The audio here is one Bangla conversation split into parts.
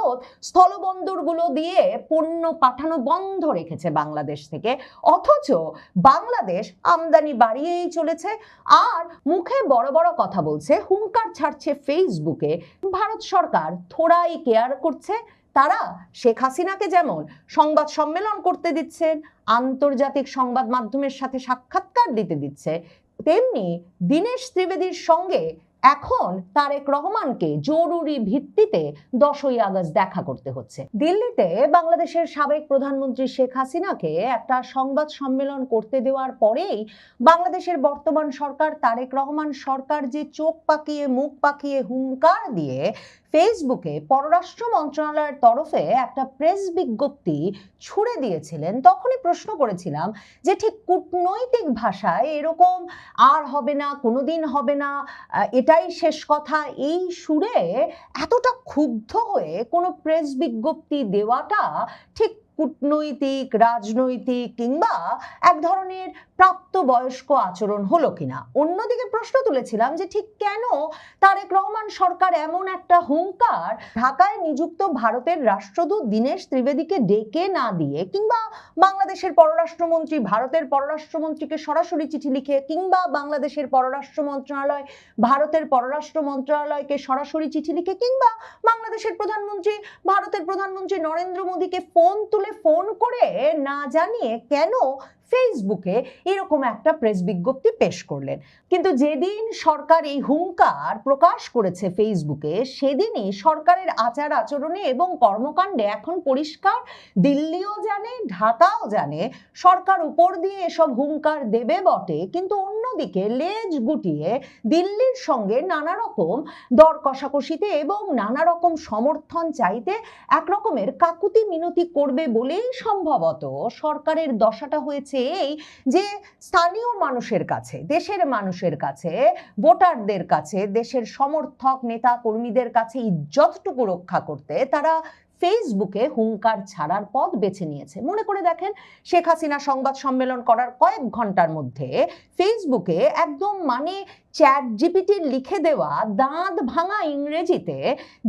ভারত স্থলবন্দরগুলো দিয়ে পণ্য পাঠানো বন্ধ রেখেছে বাংলাদেশ থেকে, অথচ বাংলাদেশ আমদানি বাড়িয়েই চলেছে আর মুখে বড় বড় কথা বলছে, হুঙ্কার ছাড়ছে ফেসবুকে। ভারত সরকার থোড়াই কেয়ার করছে। তারা শেখ হাসিনাকে যেমন সংবাদ সম্মেলন করতে দিচ্ছেন, আন্তর্জাতিক সংবাদ মাধ্যমের সাথে সাক্ষাৎকার দিতে দিচ্ছে, তেমনি দীনেশ ত্রিবেদীর সঙ্গে এখন তারেক রহমানকে জরুরি ভিত্তিতে 10ই আগস্ট দেখা করতে হচ্ছে। দিল্লিতে বাংলাদেশের সাবেক প্রধানমন্ত্রী শেখ হাসিনাকে একটা সংবাদ সম্মেলন করতে দেওয়ার পরেই বাংলাদেশের বর্তমান সরকার, তারেক রহমান সরকার যে চোখ পাকিয়ে মুখ পাকিয়ে হুঙ্কার দিয়ে ফেসবুকে পররাষ্ট্র মন্ত্রণালয়ের তরফে একটা প্রেস বিজ্ঞপ্তি ছুড়ে দিয়েছিলেন, তখনই প্রশ্ন করেছিলাম যে ঠিক কূটনৈতিক ভাষায় এরকম আর হবে না, কোনোদিন হবে না, এটাই শেষ কথা, এই সুরে এতটা ক্ষুব্ধ হয়ে কোনো প্রেস বিজ্ঞপ্তি দেওয়াটা ঠিক কূটনৈতিক, রাজনৈতিক কিংবা এক ধরনের প্রাপ্তবয়স্ক আচরণ হলো কিনা। অন্যদিকে প্রশ্ন তুলেছিলাম যে ঠিক কেন তারেক রহমান সরকার এমন একটা হুঙ্কার ঢাকায় নিযুক্ত ভারতের রাষ্ট্রদূত দীনেশ ত্রিবেদীকে ডেকে না দিয়ে, কিংবা বাংলাদেশের পররাষ্ট্রমন্ত্রী ভারতের পররাষ্ট্রমন্ত্রীকে সরাসরি চিঠি লিখে, কিংবা বাংলাদেশের পররাষ্ট্র মন্ত্রণালয় ভারতের পররাষ্ট্র মন্ত্রণালয়কে সরাসরি চিঠি লিখে, কিংবা বাংলাদেশের প্রধানমন্ত্রী ভারতের প্রধানমন্ত্রী নরেন্দ্র মোদীকে ফোন করে না জানিয়ে কেন ফেসবুকে এরকম একটা প্রেস বিজ্ঞপ্তি পেশ করলেন। কিন্তু যেদিন সরকার এই হুঙ্কার প্রকাশ করেছে ফেসবুকে, সেদিনই সরকারের আচার আচরণে এবং কর্মকাণ্ডে এখন পরিষ্কার, দিল্লিও জানে, ঢাকাও জানে সরকার উপর দিয়ে এসব হুঙ্কার দেবে বটে, কিন্তু অন্যদিকে লেজ গুটিয়ে দিল্লির সঙ্গে নানা রকম দর কষাকষিতে এবং নানা রকম সমর্থন চাইতে এক রকমের কাকুতি মিনতি করবে বলেই সম্ভবত সরকারের দশাটা হয়েছে এই যে স্থানীয় মানুষের কাছে, দেশের মানুষের কাছে, ভোটারদের কাছে, দেশের সমর্থক নেতা কর্মীদের কাছে ইজ্জতটুকু রক্ষা করতে তারা ফেসবুকে হুঙ্কার ছাড়ার পথ বেছে নিয়েছে। মনে করে দেখেন, শেখ হাসিনা সংবাদ সম্মেলন করার কয়েক ঘন্টার মধ্যে ফেসবুকে একদম চ্যাট জিপিটি লিখে দেওয়া দাঁত ভাঙা ইংরেজিতে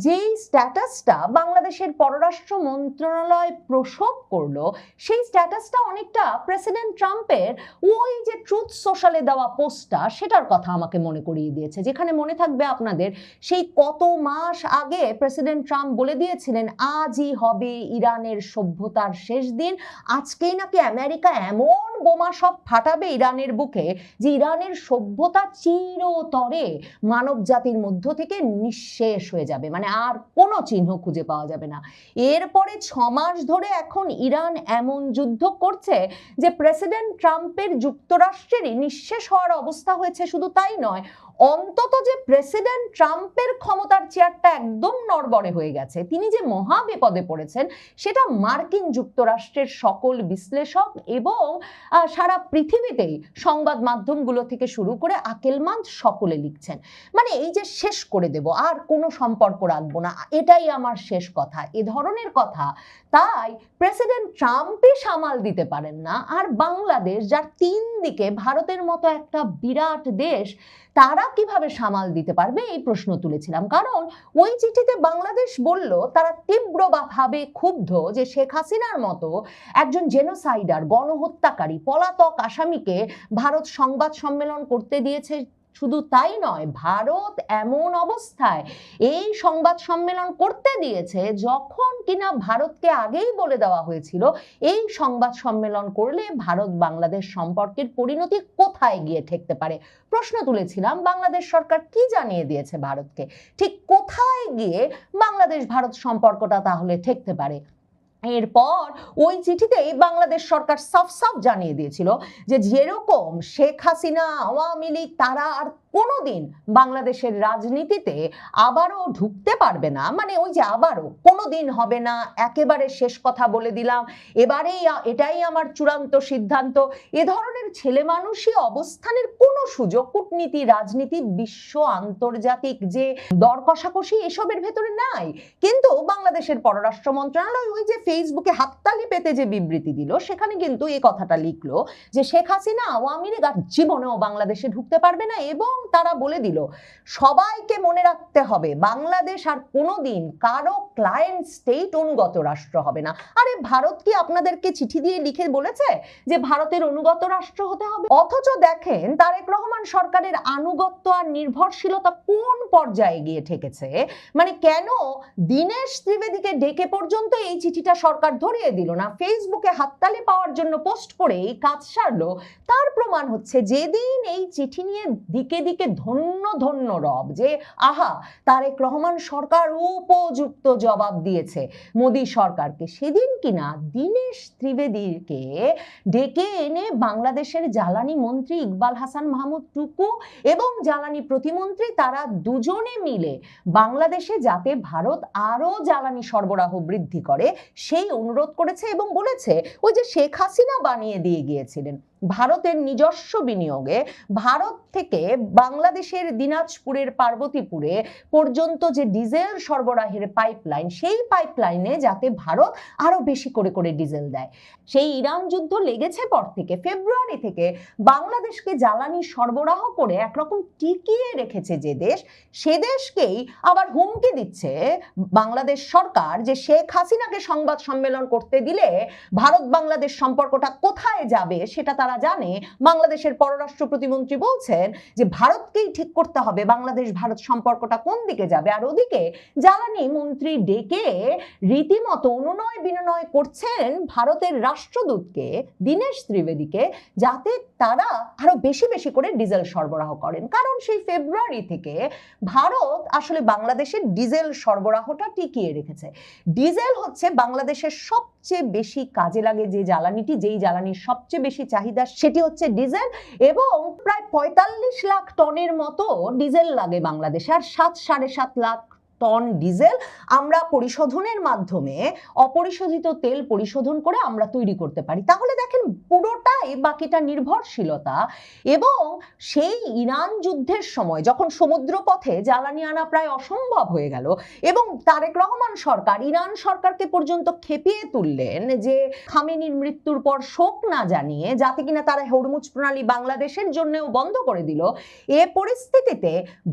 যেই স্ট্যাটাসটা বাংলাদেশের পররাষ্ট্র মন্ত্রণালয় প্রসব করলো, সেই স্ট্যাটাসটা অনেকটা প্রেসিডেন্ট ট্রাম্পের ওই যে ট্রুথ সোশ্যালে দেওয়া পোস্টটা, সেটার কথা আমাকে মনে করিয়ে দিয়েছে। যেখানে মনে থাকবে আপনাদের, সেই কত মাস আগে প্রেসিডেন্ট ট্রাম্প বলে দিয়েছিলেন আজই হবে ইরানের সভ্যতার শেষ দিন, আজকেই নাকি আমেরিকা এমন বোমা সব ফাটাবে ইরানের বুকে যে ইরানের সভ্যতা চিরতরে মানব জাতির মধ্য থেকে নিঃশেষ হয়ে যাবে, আর কোনো চিহ্ন খুঁজে পাওয়া যাবে না। এরপরে 6 মাস ধরে এখন ইরান এমন যুদ্ধ করছে যে প্রেসিডেন্ট ট্রাম্পের যুক্তরাষ্ট্রেরই নিঃশেষ হওয়ার অবস্থা হয়েছে। শুধু তাই নয়, অন্তত যে প্রেসিডেন্ট ট্রাম্পের ক্ষমতার চেয়ারটা একদম নড়বড়ে হয়ে গেছে, তিনি যে মহা বিপদে পড়েছেন, সেটা মার্কিন যুক্তরাষ্ট্রের সকল বিশ্লেষক এবং সারা পৃথিবীতেই সংবাদ মাধ্যমগুলো থেকে শুরু করে আকেলমান্দ সকলে লিখছেন। এই যে শেষ করে দেব, আর কোনো সম্পর্ক রাখবো না, এটাই আমার শেষ কথা, এ ধরনের কথা। তাই প্রেসিডেন্ট ট্রাম্পই সামাল দিতে পারেন না, আর বাংলাদেশ যার 3 দিকে ভারতের মতো একটা বিরাট দেশ, তারা কিভাবে সামাল দিতে পারবে, এই প্রশ্ন তুলেছিলাম। কারণ ওই চিঠিতে বাংলাদেশ বলল তারা তীব্রভাবে ক্ষুব্ধ যে শেখ হাসিনার মতো একজন জেনোসাইডার, গণহত্যাকারী, পলাতক আসামিকে ভারত সংবাদ সম্মেলন করতে দিয়েছে। শুধু তাই নয়, ভারত এমন অবস্থায় এই সংবাদ সম্মেলন করতে দিয়েছে যখন কিনা ভারতকে আগেই বলে দেওয়া হয়েছিল এই সংবাদ সম্মেলন করলে ভারত বাংলাদেশ সম্পর্কের পরিণতি কোথায় গিয়ে ঠেকতে পারে। প্রশ্ন তুলেছিলাম, বাংলাদেশ সরকার কি জানিয়ে দিয়েছে ভারতকে, ঠিক কোথায় গিয়ে বাংলাদেশ ভারত সম্পর্কটা তাহলে ঠেকতে পারে। এরপর ওই চিঠিতেই বাংলাদেশ সরকার সাফ জানিয়ে দিয়েছিল যে যেরকম শেখ হাসিনা, আওয়ামী লীগ তারা আর কোনোদিন বাংলাদেশের রাজনীতিতে আবারও ঢুকতে পারবে না, ওই যে আবারও কোনোদিন হবে না, একেবারে শেষ কথা বলে দিলাম, এবারেই এটাই আমার চূড়ান্ত সিদ্ধান্ত, এ ধরনের ছেলে মানুষই অবস্থানের কোনো সুযোগ কূটনীতি, রাজনীতি, বিশ্ব আন্তর্জাতিক যে দর কষাকষি এসবের ভেতরে নাই। কিন্তু বাংলাদেশের পররাষ্ট্র মন্ত্রণালয় ওই যে ফেসবুকে হাততালি পেতে যে বিবৃতি দিল, সেখানে কিন্তু এই কথাটা লিখলো যে শেখ হাসিনা, আওয়ামী লীগ আর জীবনেও বাংলাদেশে ঢুকতে পারবে না, এবং তারা বলে দিল সবাইকে মনে রাখতে হবে বাংলাদেশ আর কোনোদিন কারো ক্লায়েন্ট স্টেট অনুগত রাষ্ট্র হবে না। আরে ভারত কি আপনাদেরকে চিঠি দিয়ে লিখে বলেছে যে ভারতের অনুগত রাষ্ট্র হতে হবে? অথচ দেখেন তারেক রহমান সরকারের আনুগত্য আর নির্ভরশীলতা কোন পর্যায়ে গিয়ে ঠেকেছে। মানে কেন দীনেশ ত্রিবেদীকে ডেকে পর্যন্ত এই চিঠিটা সরকার ধরিয়ে দিল না, ফেসবুকে হাততালি পাওয়ার জন্য পোস্ট করে এই কাজ সারলো। তার প্রমাণ হচ্ছে যেদিন এই চিঠি নিয়ে দিকে দিকে ধন্য ধন্য রব যে আহা তারেক রহমান সরকার উপযুক্ত জবাব দিয়েছে মোদী সরকারকে, সেদিন কিনা দীনেশ ত্রিবেদীকে ডেকে এনে বাংলাদেশের জ্বালানি মন্ত্রী ইকবাল হাসান মাহমুদ টুকু এবং জ্বালানি প্রতিমন্ত্রী তারা দুজনে মিলে বাংলাদেশে যাতে ভারত আরো জ্বালানি সরবরাহ বৃদ্ধি করে সেই অনুরোধ করেছে এবং বলেছে ওই যে শেখ হাসিনা বানিয়ে দিয়ে গিয়েছিলেন ভারতের নিজস্ব বিনিয়োগে ভারত থেকে বাংলাদেশের দিনাজপুরের পার্বতীপুরে পর্যন্ত যে ডিজেল সরবরাহের পাইপলাইন, সেই পাইপলাইনে যাতে ভারত আরো বেশি করে করে ডিজেল দেয়। সেই ইরান যুদ্ধ লেগেছে পর থেকে ফেব্রুয়ারি থেকে বাংলাদেশকে জ্বালানি সরবরাহ করে একরকম টিকিয়ে রেখেছে যে দেশ, সে দেশকেই আবার হুমকি দিচ্ছে বাংলাদেশ সরকার যে শেখ হাসিনাকে সংবাদ সম্মেলন করতে দিলে ভারত বাংলাদেশ সম্পর্কটা কোথায় যাবে সেটা তারা জানে। বাংলাদেশের পররাষ্ট্র প্রতিমন্ত্রী বলছেন যে ভারতকেই ঠিক করতে হবে বাংলাদেশ ভারত সম্পর্কটা কোন দিকে যাবে, আর ওদিকে জ্বালানি মন্ত্রী ডেকে রীতিমতো অনুনয় বিনয় করছেন ভারতের রাষ্ট্রদূতকে দীনেশ ত্রিবেদীকে যাতে তারা আরো বেশি বেশি করে ডিজেল সরবরাহ করেন। কারণ সেই ফেব্রুয়ারি থেকে ভারত আসলে বাংলাদেশের ডিজেল সরবরাহটা টিকিয়ে রেখেছে। ডিজেল হচ্ছে বাংলাদেশের সবচেয়ে বেশি কাজে লাগে যে জ্বালানিটি, যেই জ্বালানির সবচেয়ে বেশি চাহিদা সেটি হচ্ছে ডিজেল, এবং প্রায় 45 লাখ টনের মতো ডিজেল লাগে বাংলাদেশে। আর 7-7.5 লাখ টন ডিজেল আমরা পরিশোধনের মাধ্যমে অপরিশোধিত তেল পরিশোধন করে আমরা তৈরি করতে পারি। তাহলে দেখেন পুরোটাই বাকিটা নির্ভরশীলতা। এবং সেই ইরান যুদ্ধের সময় যখন সমুদ্রপথে জ্বালানি আনা প্রায় অসম্ভব হয়ে গেল এবং তারেক রহমান সরকার ইরান সরকারকে পর্যন্ত খেপিয়ে তুললেন যে খামেনির মৃত্যুর পর শোক না জানিয়ে যাতে কিনা তারা হরমুজ প্রণালী বাংলাদেশের জন্যও বন্ধ করে দিল, এ পরিস্থিতিতে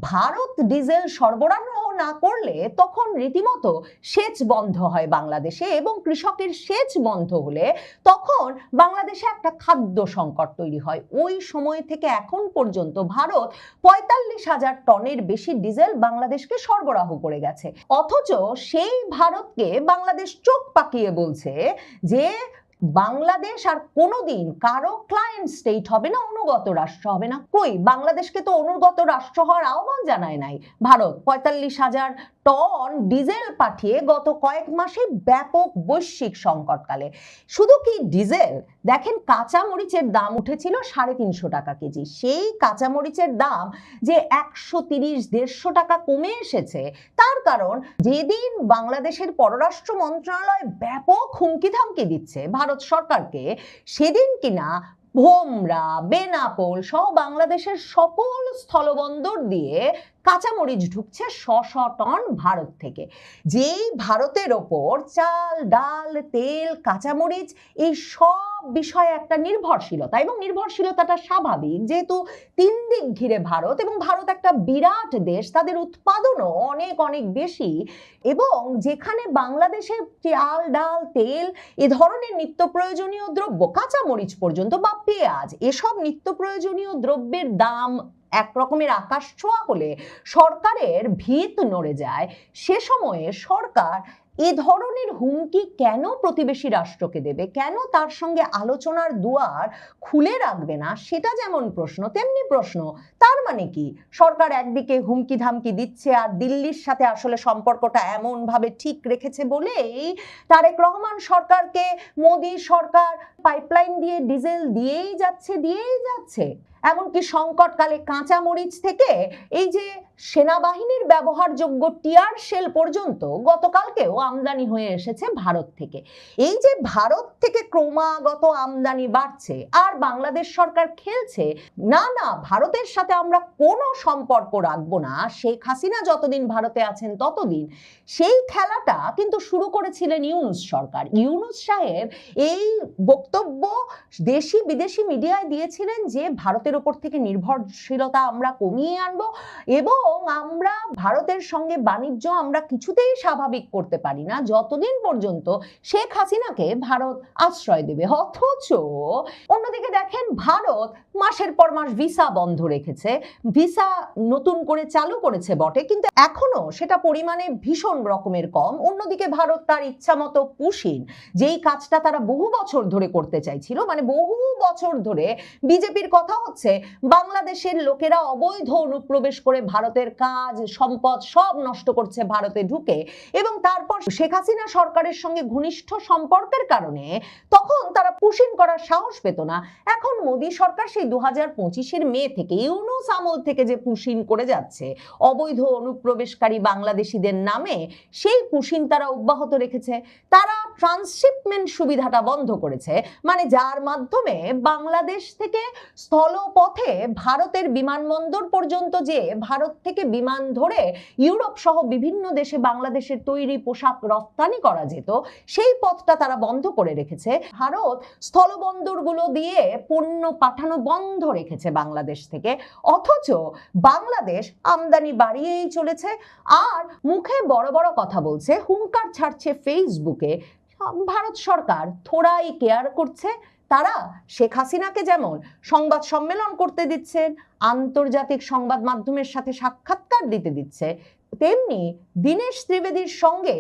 ভারত ডিজেল সরবরাহ না করলে তখন রীতিমতো সেচ বন্ধ হয় বাংলাদেশে, এবং কৃষকের সেচ বন্ধ হলে তখন বাংলাদেশে একটা খাদ্য সংকট তৈরি হয়। ওই সময় থেকে এখন পর্যন্ত ভারত 45,000 টনের বেশি ডিজেল বাংলাদেশকে সরবরাহ করে গেছে। অথচ সেই ভারতকে বাংলাদেশ চোখ পাকিয়ে বলছে যে বাংলাদেশ আর কোনোদিন কারো ক্লায়েন্ট স্টেট হবে না, অনুগত রাষ্ট্র হবে না। কই, বাংলাদেশকে তো অনুগত রাষ্ট্র হওয়ার আহ্বান জানায় নাই ভারত। 45,000 টন ডিজেল পাঠিয়ে গত কয়েক মাসে ব্যাপক বৈশ্বিক সংকটকালে শুধু কি ডিজেল, দেখেন কাঁচা মরিচের দাম উঠেছিল 350 টাকা কেজি। সেই কাঁচা মরিচের দাম যে 130-150 টাকা কমে এসেছে তার কারণ যেদিন বাংলাদেশের পররাষ্ট্র মন্ত্রণালয় ব্যাপক হুমকি ধামকি দিচ্ছে ভারত সরকারকে, সেদিন কিনা ভোমরা, বেনাপোল সহ বাংলাদেশের সকল স্থলবন্দর দিয়ে কাঁচামরিচ ঢুকছে 100 টন ভারত থেকে। যেই ভারতের ওপর চাল, ডাল, তেল, কাঁচামরিচ এই সব বিষয়ে একটা নির্ভরশীলতা, এবং নির্ভরশীলতাটা স্বাভাবিক যেহেতু 3 দিক ঘিরে ভারত, এবং ভারত একটা বিরাট দেশ, তাদের উৎপাদনও অনেক অনেক বেশি, এবং যেখানে বাংলাদেশে চাল, ডাল, তেল এ ধরনের নিত্য প্রয়োজনীয় দ্রব্য, কাঁচামরিচ পর্যন্ত বা পেঁয়াজ, এসব নিত্য প্রয়োজনীয় দ্রব্যের দাম এক রকমের আকাশ ছোঁয়া হলে সরকারের ভিত নড়ে যায়। সে সময়ে সরকার এ ধরনের হুমকি কেন প্রতিবেশী রাষ্ট্রকে দেবে, কেন তার সঙ্গে আলোচনার দুয়ার খুলে রাখবে না, সেটা যেমন প্রশ্ন তেমনি প্রশ্ন তার মানে কি সরকার একদিকে হুমকি ধামকি দিচ্ছে আর দিল্লির সাথে আসলে সম্পর্কটা এমন ভাবে ঠিক রেখেছে বলেই তারেক রহমান সরকারকে মোদী সরকার পাইপলাইন দিয়ে ডিজেল দিয়েই যাচ্ছে। এমনকি সংকটকালে কাঁচা মরিচ থেকে এই যে সেনাবাহিনীর ব্যবহারযোগ্য টিয়ার শেল পর্যন্ত গতকালকেও আমদানি হয়ে এসেছে ভারত থেকে। এই যে ভারত থেকে ক্রমাগত আমদানি বাড়ছে আর বাংলাদেশ সরকার খেলছে না না ভারতের সাথে আমরা কোনো সম্পর্ক রাখবো না, শেখ হাসিনা যতদিন ভারতে আছেন ততদিন, সেই খেলাটা কিন্তু শুরু করেছিলেন ইউনূস সরকার। ইউনূস সাহেব এই বক্তব্য দেশি বিদেশি মিডিয়ায় দিয়েছিলেন যে ভারতের উপর থেকে নির্ভরশীলতা আমরা কমিয়ে আনবো এবং আমরা ভারতের সঙ্গে বাণিজ্য আমরা কিছুতেই স্বাভাবিক করতে পারি না যতদিন পর্যন্ত শেখ হাসিনাকে ভারত আশ্রয় দেবে। অথচ অন্যদিকে দেখেন, ভারত মাসের পর মাস ভিসা বন্ধ রেখেছে, ভিসা নতুন করে চালু করেছে বটে, কিন্তু এখনো সেটা পরিমাণে ভীষণ রকমের কম। অন্যদিকে ভারত তার ইচ্ছা মতো পুশিন, যেই কাজটা তারা বহু বছর ধরে করতে চাইছিল, মানে বহু বছর ধরে বিজেপির কথা হচ্ছে বাংলাদেশের লোকেরা অবৈধ অনুপ্রবেশ করে ভারতের কাজ সম্পদ সব নষ্ট করছে ভারতে ঢুকে, এবং তারপর শেখ হাসিনা সরকারের সঙ্গে ঘনিষ্ঠ সম্পর্কের কারণে তখন তারা পুশিন করার সাহস পেত না। এখন মোদী সরকার সেই 2025-এর মে থেকে, ইউনূস আমল থেকে যে পুশিন করে যাচ্ছে অবৈধ অনুপ্রবেশকারী বাংলাদেশিদের নামে, সেই পুশিন তারা অব্যাহত রেখেছে। তারা ট্রান্সশিপমেন্ট সুবিধাটা বন্ধ করেছে, মানে যার মাধ্যমে বাংলাদেশ থেকে স্থলপথে ভারতের বিমানবন্দর পর্যন্ত যে ভারত থেকে বিমান ধরে ইউরোপ সহ বিভিন্ন দেশে বাংলাদেশের তৈরি পোশাক রপ্তানি করা যেত, সেই পথটা তারা বন্ধ করে রেখেছে। ভারত স্থলবন্দরগুলো দিয়ে পণ্য পাঠানো বন্ধ রেখেছে বাংলাদেশ থেকে, অথচ বাংলাদেশ আমদানি বাড়িয়েই চলেছে আর মুখে বড় বড় কথা বলছে, হুঙ্কার ছাড়ছে ফেসবুকে। ভারত সরকার থোড়াই কেয়ার করছে। তারা শেখ হাসিনাকে যেমন সংবাদ সম্মেলন করতে দিচ্ছেন, আন্তর্জাতিক সংবাদ মাধ্যমের সাথে সাক্ষাৎকার দিতে দিচ্ছে, তেমনি দীনেশ ত্রিবেদীর সঙ্গে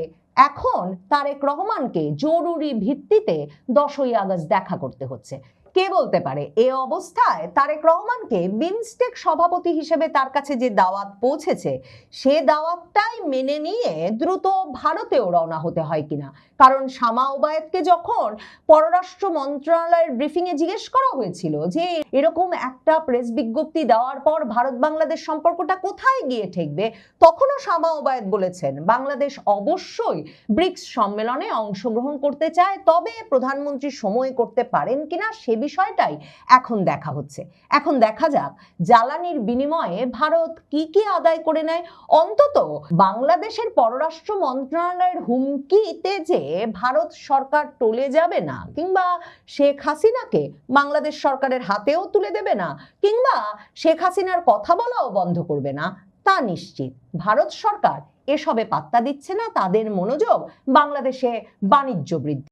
এখন তারেক রহমানকে জরুরি ভিত্তিতে 10ই আগস্ট দেখা করতে হচ্ছে। কে বলতে পারে এ অবস্থায় তারেক রহমানকে বিমস্টেক সভাপতি হিসেবে তার কাছে যে দাওয়াত পৌঁছেছে, সে দাওয়াতটাই মেনে নিয়ে দ্রুত ভারতেও রওনা হতে হয় কিনা। কারণ শামা ওবায়েদকে যখন পররাষ্ট্র মন্ত্রণালয়ের ব্রিফিংয়ে জিজ্ঞেস করা হয়েছিল যে এরকম একটা প্রেস বিজ্ঞপ্তি দেওয়ার পর ভারত বাংলাদেশ সম্পর্কটা কোথায় গিয়ে ঠেকবে, তখনও শামা ওবায়েদ বলেছেন বাংলাদেশ অবশ্যই ব্রিক্স সম্মেলনে অংশগ্রহণ করতে চায়, তবে প্রধানমন্ত্রী সময় করতে পারেন কিনা সে বিষয়টাই এখন দেখা হচ্ছে। এখন দেখা যাক জ্বালানির বিনিময়ে ভারত কি কি আদায় করে নেয়। অন্তত বাংলাদেশের পররাষ্ট্র মন্ত্রণালয়ের হুমকিতে যে ভারত সরকার টলে যাবে না, কিংবা শেখ হাসিনাকে বাংলাদেশ সরকারের হাতেও তুলে দেবে না, কিংবা শেখ হাসিনার কথা বলাও বন্ধ করবে না, তা নিশ্চিত। ভারত সরকার এসবে পাত্তা দিচ্ছে না, তাদের মনোযোগ বাংলাদেশে বাণিজ্য বৃদ্ধি।